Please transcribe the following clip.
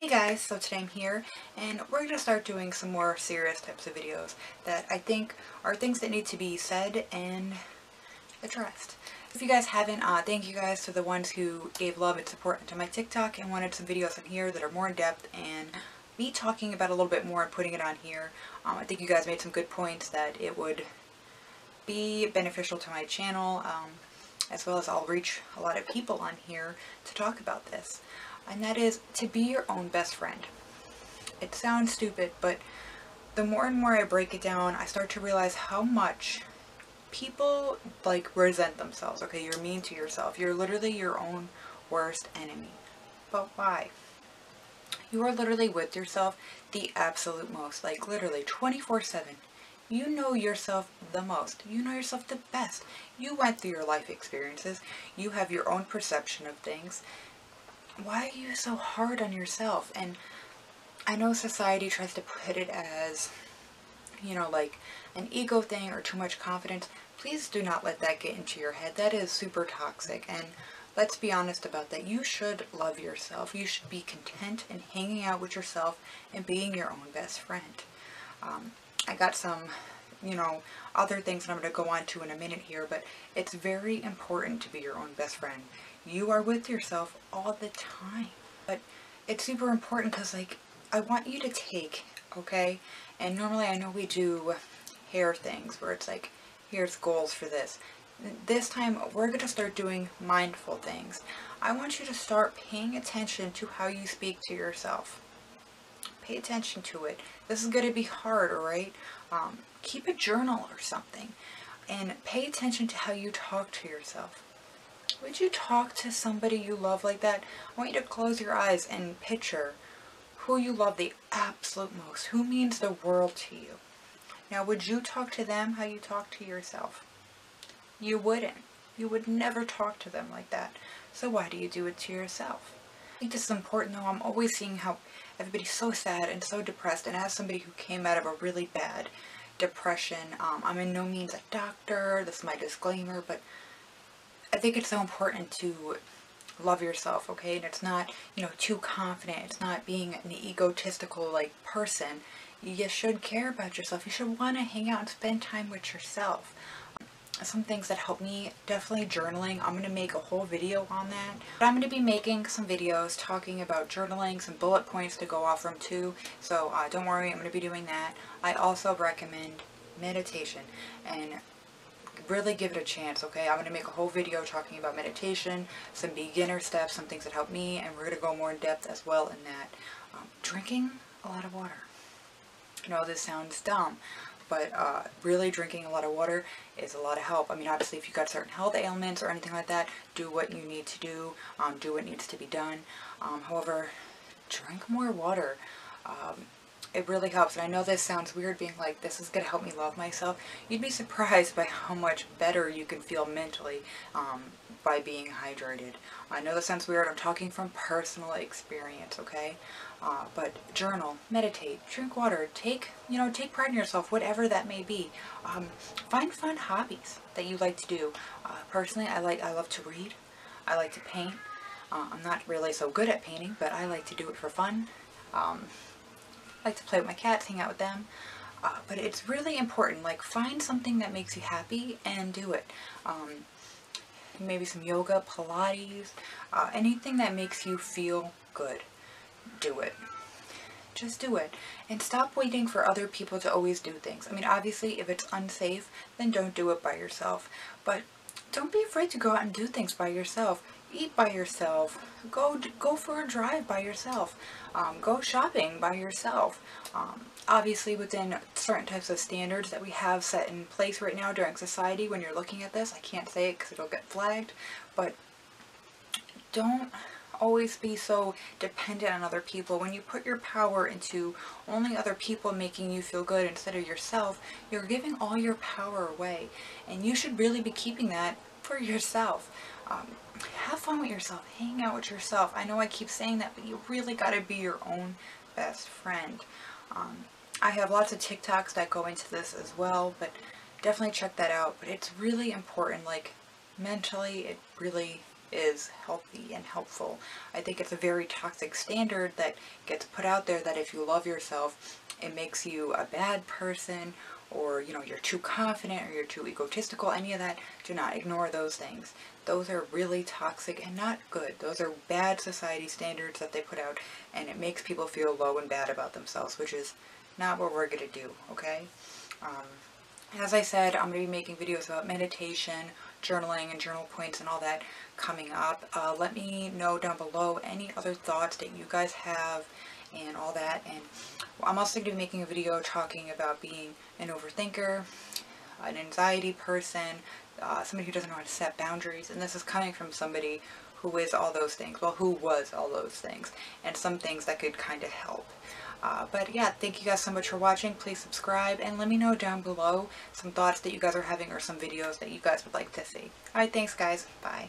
Hey guys, so today I'm here and we're going to start doing some more serious types of videos that I think are things that need to be said and addressed. If you guys haven't, thank you guys to the ones who gave love and support to my TikTok and wanted some videos on here that are more in depth and me talking about a little bit more and putting it on here. I think you guys made some good points that it would be beneficial to my channel, as well as I'll reach a lot of people on here to talk about this. And that is to be your own best friend. It sounds stupid, but the more and more I break it down, I start to realize how much people resent themselves. Okay, you're mean to yourself. You're literally your own worst enemy. But why? You are literally with yourself the absolute most, like literally 24/7. You know yourself the most. You know yourself the best. You went through your life experiences. You have your own perception of things. Why are you so hard on yourself? And I know society tries to put it as, like an ego thing or too much confidence. Please do not let that get into your head. That is super toxic. And let's be honest about that. You should love yourself. You should be content in hanging out with yourself and being your own best friend. I got some, other things that I'm going to go on to in a minute here, but it's very important to be your own best friend. You are with yourself all the time, but it's super important because, I want you to take, okay? And normally I know we do hair things where it's like, here's goals for this. This time we're going to start doing mindful things. I want you to start paying attention to how you speak to yourself. Pay attention to it. This is going to be hard, alright? Keep a journal or something and pay attention to how you talk to yourself. Would you talk to somebody you love like that? I want you to close your eyes and picture who you love the absolute most, who means the world to you. Now, would you talk to them how you talk to yourself? You wouldn't. You would never talk to them like that. So why do you do it to yourself? I think this is important though. I'm always seeing how everybody's so sad and so depressed, and as somebody who came out of a really bad depression, I'm in no means a doctor, this is my disclaimer, but I think it's so important to love yourself, okay? And it's not, too confident. It's not being an egotistical, person. You should care about yourself. You should want to hang out and spend time with yourself. Some things that help me, definitely journaling. I'm going to make a whole video on that. But I'm going to be making some videos talking about journaling, some bullet points to go off from too. So don't worry, I'm going to be doing that. I also recommend meditation and really give it a chance, okay? I'm going to make a whole video talking about meditation, some beginner steps, some things that help me, and we're going to go more in depth as well in that. Drinking a lot of water. I know this sounds dumb, but really drinking a lot of water is a lot of help. I mean, obviously, if you've got certain health ailments or anything like that, do what you need to do, do what needs to be done. However, drink more water. It really helps. And I know this sounds weird being like, this is going to help me love myself. You'd be surprised by how much better you can feel mentally by being hydrated. I know this sounds weird. I'm talking from personal experience, okay? But journal, meditate, drink water, take pride in yourself, whatever that may be. Find fun hobbies that you like to do. Personally, I love to read. I like to paint. I'm not really so good at painting, but I like to do it for fun. I like to play with my cats, hang out with them, but it's really important, find something that makes you happy and do it. Maybe some yoga, Pilates, anything that makes you feel good, do it. Just do it. And stop waiting for other people to always do things. I mean, obviously, if it's unsafe, then don't do it by yourself, but don't be afraid to go out and do things by yourself. Eat by yourself. Go for a drive by yourself. Go shopping by yourself. Obviously within certain types of standards that we have set in place right now during society when you're looking at this. I can't say it because it'll get flagged, but don't always be so dependent on other people. When you put your power into only other people making you feel good instead of yourself, you're giving all your power away, and you should really be keeping that for yourself. Have fun with yourself, hang out with yourself. I know I keep saying that, but you really got to be your own best friend. I have lots of TikToks that go into this as well, but definitely check that out. But it's really important, mentally, it really is healthy and helpful. I think it's a very toxic standard that gets put out there that if you love yourself, it makes you a bad person, or you know, you're too confident or you're too egotistical. Any of that, do not ignore those things. Those are really toxic and not good. Those are bad society standards that they put out, and it makes people feel low and bad about themselves, which is not what we're going to do, okay? As I said, I'm going to be making videos about meditation, journaling, and journal points and all that coming up. Let me know down below any other thoughts that you guys have and all that. And I'm also going to be making a video talking about being an overthinker, an anxiety person, somebody who doesn't know how to set boundaries. And this is coming from somebody who is all those things. Well, who was all those things. And some things that could kind of help. But yeah, thank you guys so much for watching. Please subscribe and let me know down below some thoughts that you guys are having or some videos that you guys would like to see. Alright, thanks guys. Bye.